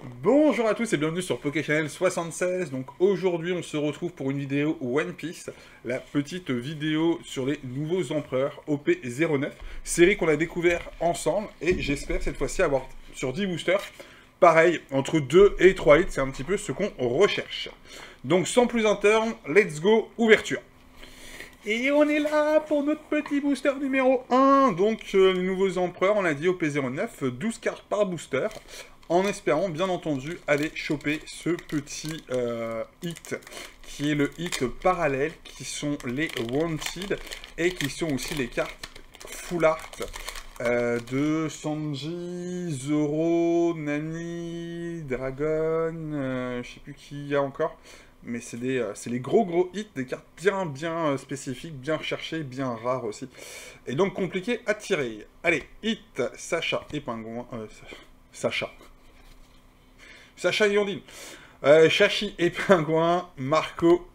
Bonjour à tous et bienvenue sur PokéChannel 76. Donc aujourd'hui on se retrouve pour une vidéo One Piece, la petite vidéo sur les nouveaux empereurs OP09, série qu'on a découvert ensemble et j'espère cette fois-ci avoir sur 10 boosters, pareil, entre 2 et 3 hits, c'est un petit peu ce qu'on recherche. Donc sans plus attendre, let's go, ouverture. Et on est là pour notre petit booster numéro 1. Donc, les nouveaux empereurs, on a dit au P09, 12 cartes par booster. En espérant, bien entendu, aller choper ce petit hit, qui est le hit parallèle, qui sont les Wanted, et qui sont aussi les cartes Full Art de Sanji, Zoro, Nami, Dragon, je sais plus qui il y a encore. Mais c'est les gros hits, des cartes bien spécifiques, bien recherchées, bien rares aussi. Et donc compliqué à tirer. Allez, hit, Sacha et Pingouin. Sacha. Sacha et Yondine. Shashi et Pingouin. Marco.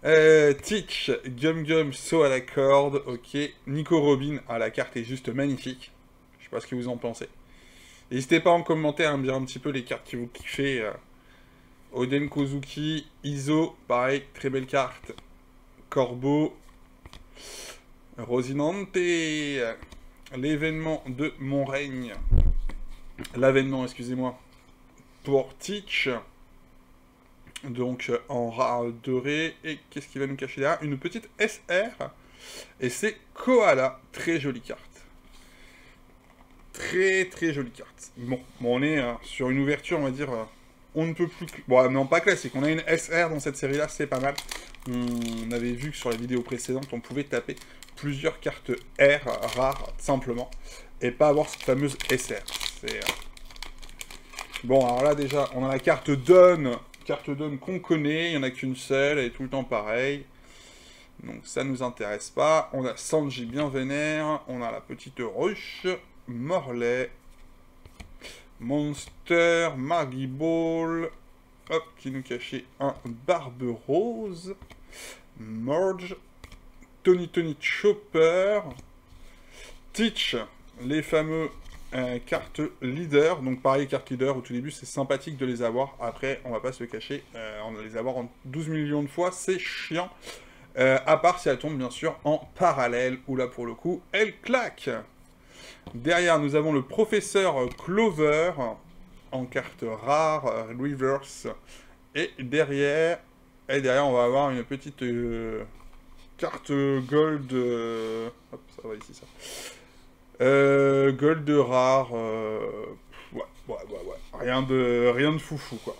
Teach, Gum saut à la corde. Ok. Nico Robin. Ah, la carte est juste magnifique. Je sais pas ce que vous en pensez. N'hésitez pas en commentaire à me dire un petit peu les cartes qui vous kiffez. Oden Kozuki, Iso, pareil, très belle carte. Corbeau, Rosinante, l'événement de mon règne. L'avènement, excusez-moi, pour Teach. Donc en rare doré. Et qu'est-ce qui va nous cacher là? Une petite SR. Et c'est Koala, très jolie carte. Très jolie carte. Bon on est sur une ouverture, on va dire... on ne peut plus... Bon, non, pas classique. On a une SR dans cette série-là, c'est pas mal. On avait vu que sur la vidéo précédente, on pouvait taper plusieurs cartes R rares, simplement, et pas avoir cette fameuse SR. C'est... Bon, alors là, déjà, on a la carte Dawn qu'on connaît, il n'y en a qu'une seule, elle est tout le temps pareille. Donc ça nous intéresse pas. On a Sanji bien vénère, on a la petite Rush, Morlaix, Monster, Margie Ball, hop, qui nous cachait un Barbe Rose, Merge, Tony Chopper, Teach, les fameux cartes leader. Donc pareil, cartes leader, au tout début c'est sympathique de les avoir, après on va pas se cacher, on va les avoir en 12 millions de fois, c'est chiant, à part si elles tombent bien sûr en parallèle, où là pour le coup, elles claquent. Derrière, nous avons le professeur Clover, en carte rare, reverse. Et derrière, on va avoir une petite carte gold... hop, ça va ici, ça. Gold rare... ouais. Rien de foufou, quoi.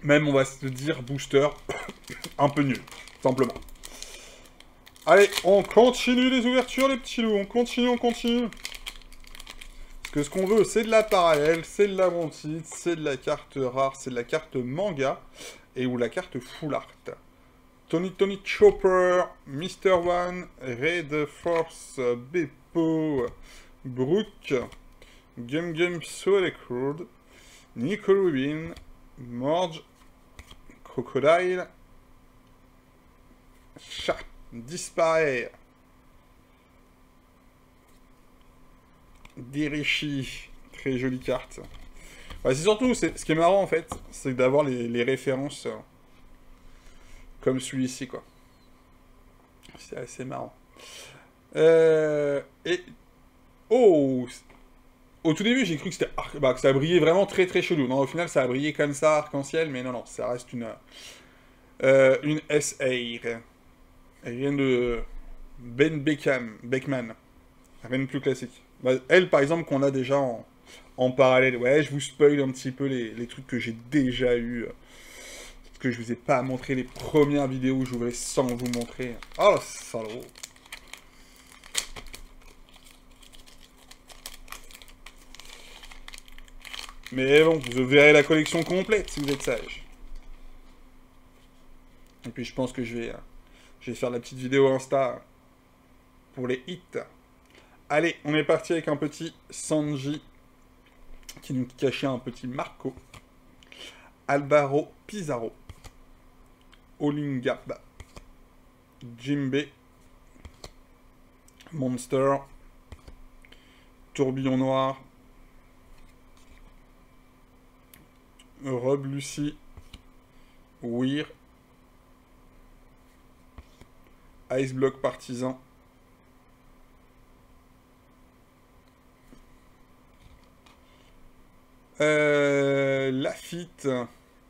Même, on va se dire, booster, un peu nul, simplement. Allez, on continue les ouvertures, les petits loups. On continue. Parce que ce qu'on veut, c'est de la parallèle, c'est de la wanted, c'est de la carte rare, c'est de la carte manga, et ou la carte full art. Tony Chopper, Mr. One, Red Force, Beppo, Brook, Gum Solid, Nico Rubin, Morge, Crocodile, Chat, disparaît. Dirichi, très jolie carte. Ouais, c'est surtout, ce qui est marrant en fait, c'est d'avoir les références comme celui-ci, quoi. C'est assez marrant. Et... Oh! Au tout début, j'ai cru que, que ça brillait vraiment très chelou. Non, au final, ça a brillé comme ça, arc-en-ciel, mais non, ça reste une SA. Rien de... Ben Beckman. Rien de plus classique. Bah, elle, par exemple, qu'on a déjà en parallèle. Ouais, je vous spoil un petit peu les trucs que j'ai déjà eu. Parce que je vous ai pas montré les premières vidéos où j'ouvrais sans vous montrer. Oh, salaud. Mais bon, vous verrez la collection complète si vous êtes sage. Et puis je pense que je vais faire la petite vidéo Insta pour les hits. Allez, on est parti avec un petit Sanji qui nous cachait un petit Marco. Alvaro Pizarro. Olingab. Jimbe. Monster. Tourbillon noir. Rob Lucy. Weir. Ice Block Partisan. Lafitte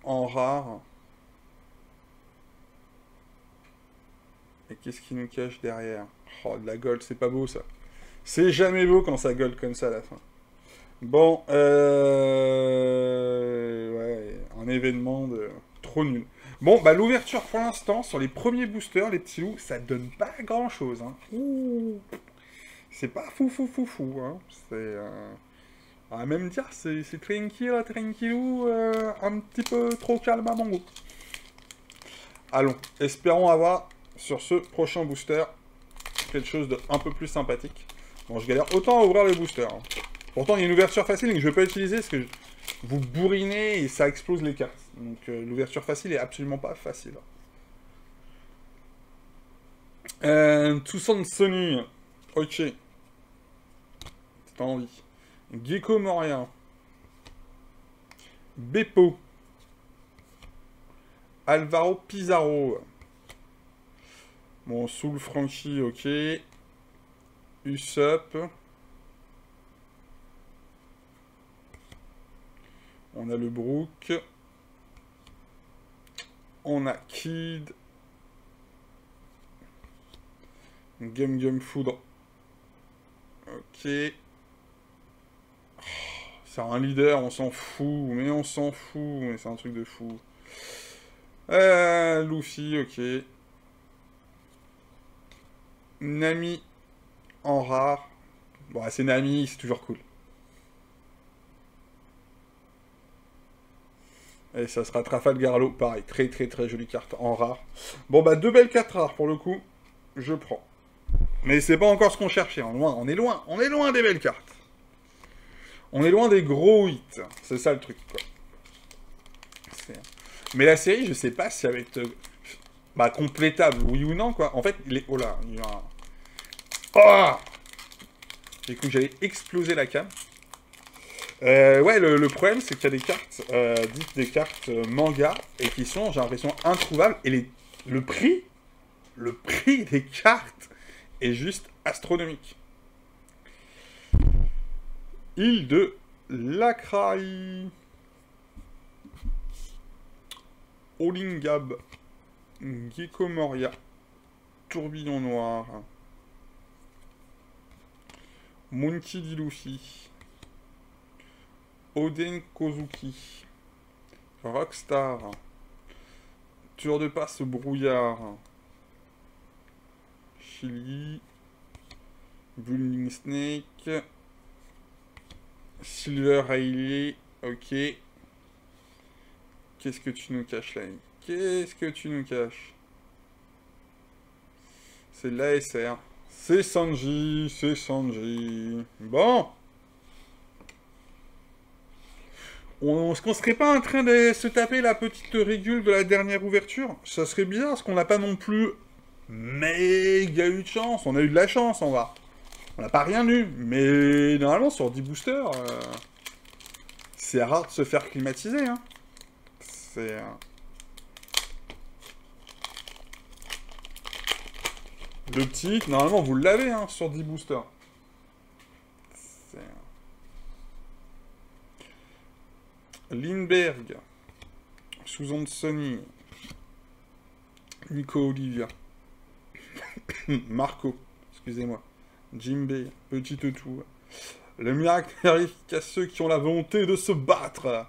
en rare. Et qu'est-ce qui nous cache derrière? Oh, de la gold, c'est pas beau ça. C'est jamais beau quand ça gold comme ça à la fin. Bon, ouais, un événement de trop nul. Bon, bah l'ouverture pour l'instant, sur les premiers boosters, les petits loups, ça donne pas grand-chose. Hein. C'est pas fou, hein. C'est... on va même dire, c'est tranquillou, un petit peu trop calme à mon goût. Allons, espérons avoir, sur ce prochain booster, quelque chose de un peu plus sympathique. Bon, je galère autant à ouvrir les boosters. Hein. Pourtant, il y a une ouverture facile que je ne vais pas utiliser, parce que vous bourrinez et ça explose les cartes. Donc, l'ouverture facile est absolument pas facile. Toussaint Sony. Ok. T'as envie. Gecko Moria. Beppo. Alvaro Pizarro. Bon, Soul Franchi, ok. Usopp. On a le Brook. On a Kid. Gum Foudre. Ok. C'est un leader, on s'en fout. Mais on s'en fout. Mais c'est un truc de fou. Luffy, ok. Nami en rare. Bon, c'est Nami, c'est toujours cool. Et ça sera Trafalgar Law, pareil, très jolie carte en rare. Bon bah 2 belles cartes rares pour le coup, je prends. Mais c'est pas encore ce qu'on cherchait, on est loin des belles cartes. On est loin des gros hits, c'est ça le truc quoi. Mais la série, je sais pas si elle va être bah, complétable, oui ou non quoi. En fait, il est... Oh là, il y a un... Oh, j'ai cru que j'allais exploser la cam. Ouais, le problème, c'est qu'il y a des cartes, dites des cartes manga, et qui sont, j'ai l'impression, introuvables. Et le prix des cartes est juste astronomique. Île de Lacraï. Olingab. Gecko Moria. Tourbillon Noir. Monkey D. Luffy. Oden Kozuki. Rockstar. Tueur de passe brouillard. Chili. Building Snake. Silver Hailey. Ok. Qu'est-ce que tu nous caches là? Qu'est-ce que tu nous caches? C'est l'ASR. C'est Sanji. C'est Sanji. Bon. Est-ce qu'on serait pas en train de se taper la petite régule de la dernière ouverture? Ça serait bizarre, parce qu'on n'a pas non plus méga eu de chance. On a eu de la chance, on va. On n'a pas rien eu. Mais normalement, sur 10 boosters, c'est rare de se faire climatiser. Hein. C'est... Le petit, normalement, vous l'avez hein, sur 10 boosters. Lindbergh, Susan Sony, Nico Olivia, Marco, excusez-moi, Jimbe, Petite Tour, le miracle arrive qu'à ceux qui ont la volonté de se battre,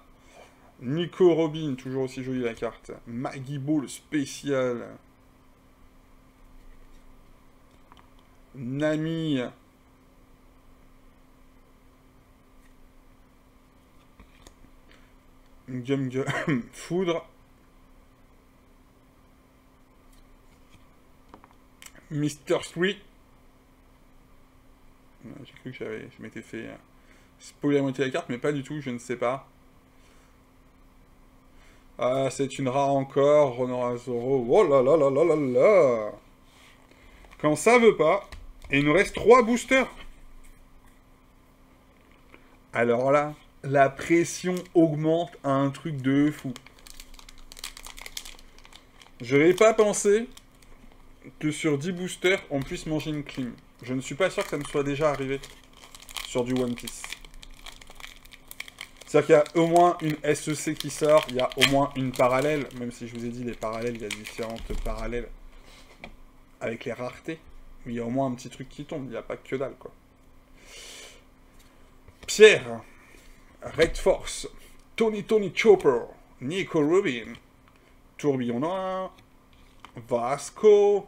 Nico Robin, toujours aussi jolie la carte, Maggie Ball spécial, Nami, Gum Foudre. Mr. 3. J'ai cru que je m'étais fait spoiler la moitié de la carte, mais pas du tout, je ne sais pas. Ah, c'est une rare encore, Honora Zoro. Oh là là là là là là. Quand ça veut pas, et il nous reste 3 boosters. Alors là, La pression augmente à un truc de fou. Je n'avais pas pensé que sur 10 boosters, on puisse manger une clean. Je ne suis pas sûr que ça me soit déjà arrivé sur du One Piece. C'est-à-dire qu'il y a au moins une SEC qui sort, il y a au moins une parallèle, même si je vous ai dit, les parallèles, il y a différentes parallèles avec les raretés. Mais il y a au moins un petit truc qui tombe, il n'y a pas que dalle, quoi. Pierre, Red Force, Tony Chopper, Nico Rubin, Tourbillon Noir, Vasco,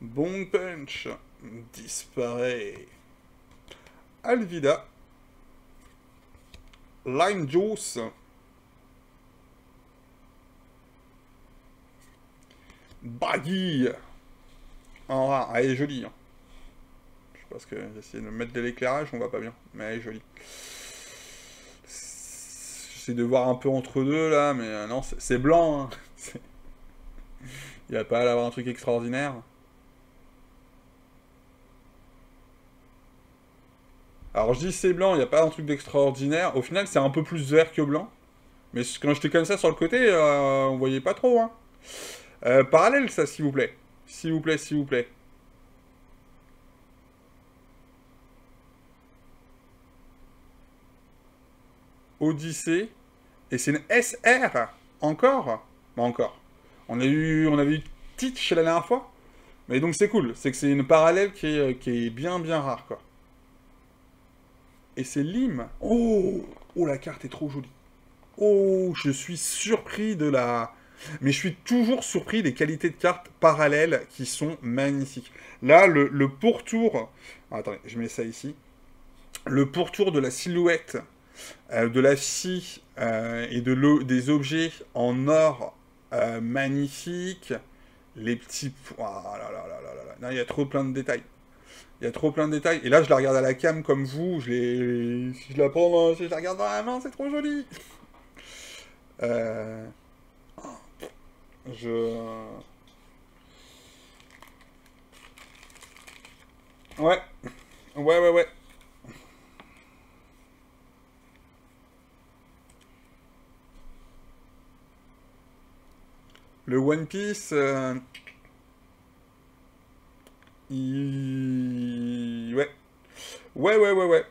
Bong Punch, Disparaît, Alvida, Lime Juice, Baggy, en rare, elle est jolie. Hein. Je sais pas ce que j'ai essayé de mettre de l'éclairage, on voit pas bien, mais elle est jolie. J'essaie de voir un peu entre deux là, mais non, c'est blanc. Hein. Il n'y a pas à avoir un truc extraordinaire. Alors je dis c'est blanc, il n'y a pas un truc d'extraordinaire. Au final, c'est un peu plus vert que blanc. Mais quand j'étais comme ça sur le côté, on voyait pas trop. Hein. Parallèle, ça, s'il vous plaît. S'il vous plaît, s'il vous plaît. Odyssée. Et c'est une SR. Encore. Bah encore. On avait eu Teach la dernière fois. Mais donc c'est cool. C'est que c'est une parallèle qui est bien rare, quoi. Et c'est Lim. Oh, oh, la carte est trop jolie. Oh, je suis surpris de la... Mais je suis toujours surpris des qualités de cartes parallèles qui sont magnifiques. Là, le pourtour... Ah, attendez, je mets ça ici. Le pourtour de la silhouette de la fille et des objets en or magnifiques. Les petits... Oh là là là là là là. Il y a trop plein de détails. Il y a trop plein de détails. Et là, je la regarde à la cam comme vous. Je la prends, je la regarde dans la main, c'est trop joli. Ouais. Ouais. Le One Piece... Ouais. Ouais.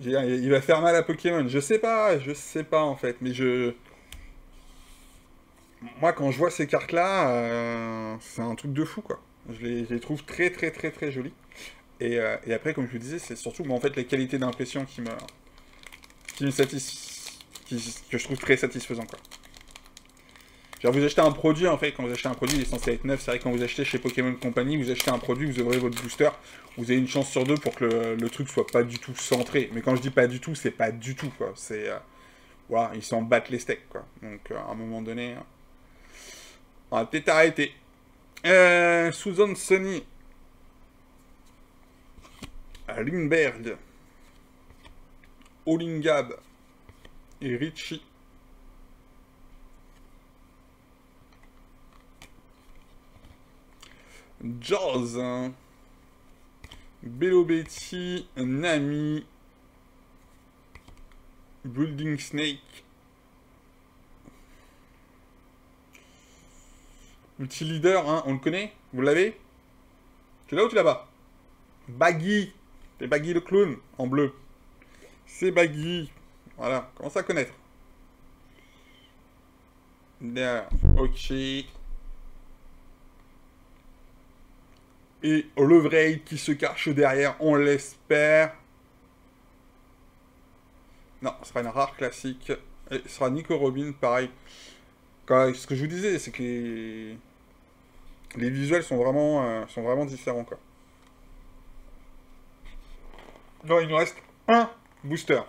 Il va faire mal à Pokémon. Je sais pas en fait. Mais moi, quand je vois ces cartes-là, c'est un truc de fou, quoi. Je les trouve très jolies. Et après, comme je vous disais, c'est surtout en fait les qualités d'impression qui me que je trouve très satisfaisant, quoi. Genre, vous achetez un produit, en fait, quand vous achetez un produit, il est censé être neuf. C'est vrai que quand vous achetez chez Pokémon Company, vous achetez un produit, vous ouvrez votre booster, vous avez une chance sur deux pour que le truc soit pas du tout centré. Mais quand je dis pas du tout, c'est pas du tout, quoi. C'est... voilà, ils s'en battent les steaks, quoi. Donc, à un moment donné, on va peut-être arrêter. Susan Sunny. Lindbergh. Olingab. Et Richie. Jaws. Bello Betty. Nami. Building Snake. Multi-leader, hein, on le connaît? Vous l'avez? Tu l'as ou tu l'as pas? Baggy. C'est Baggy le clown, en bleu. C'est Baggy. Voilà, commence à connaître. Là, ok. Et Levrade qui se cache derrière, on l'espère. Non, ce sera une rare classique. Et ce sera Nico Robin, pareil. Ce que je vous disais, c'est que les visuels sont vraiment différents, quoi. Non, il nous reste un booster.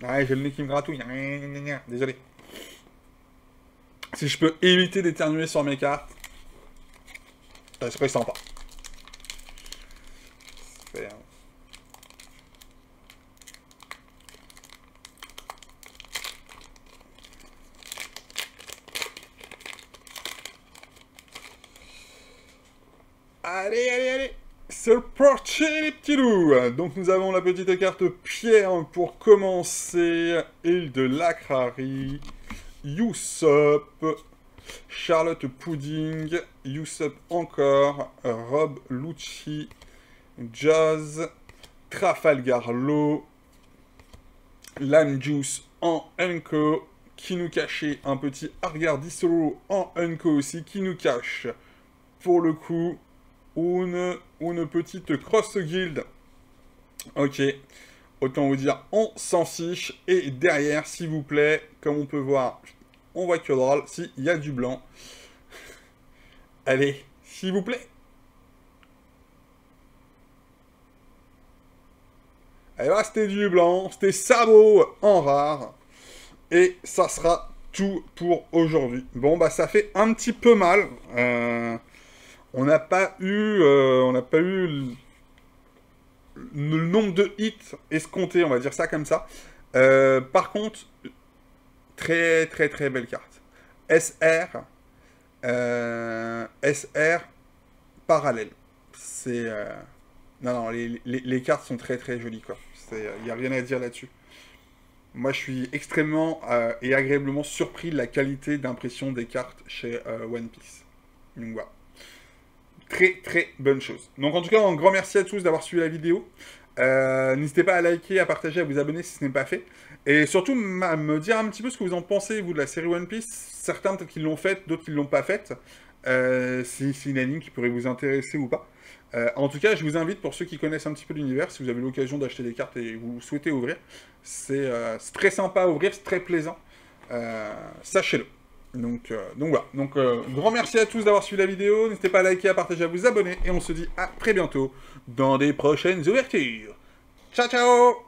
Ouais, j'ai le nez qui me gratouille. Désolé. Si je peux éviter d'éternuer sur mes cartes, ça serait sympa. Allez. c'est parti les petits loups. Donc nous avons la petite carte pierre pour commencer. Île de Lakrari, Usopp, Charlotte Pudding, Usopp encore, Rob Lucci, Jazz, Trafalgar Law, Lime Juice en Unco, qui nous cachait un petit Argar Disolo en Unco aussi, qui nous cache pour le coup une petite Cross Guild. Ok, autant vous dire, on s'en fiche. Et derrière, s'il vous plaît, comme on peut voir, on voit que drôle, s'il y a du blanc. Allez, s'il vous plaît. Et là, c'était du blanc, c'était Sabo en rare. Et ça sera tout pour aujourd'hui. Bon, bah ça fait un petit peu mal. On n'a pas eu le nombre de hits escomptés, on va dire ça comme ça. Par contre, très très très belle carte. SR parallèle. C'est... Non, les cartes sont très très jolies, quoi. Il n'y a rien à dire là-dessus. Moi, je suis extrêmement et agréablement surpris de la qualité d'impression des cartes chez One Piece. Donc voilà. Très très bonne chose. Donc en tout cas, un grand merci à tous d'avoir suivi la vidéo. N'hésitez pas à liker, à partager, à vous abonner si ce n'est pas fait. Et surtout, à me dire un petit peu ce que vous en pensez, vous, de la série One Piece. Certains peut-être qui l'ont faite, d'autres qui ne l'ont pas faite. Si c'est une anime qui pourrait vous intéresser ou pas. En tout cas, je vous invite, pour ceux qui connaissent un petit peu l'univers, si vous avez l'occasion d'acheter des cartes et vous souhaitez ouvrir, c'est très sympa à ouvrir, c'est très plaisant. Sachez-le. Donc voilà. Donc, grand merci à tous d'avoir suivi la vidéo. N'hésitez pas à liker, à partager, à vous abonner. Et on se dit à très bientôt dans des prochaines ouvertures. Ciao, ciao!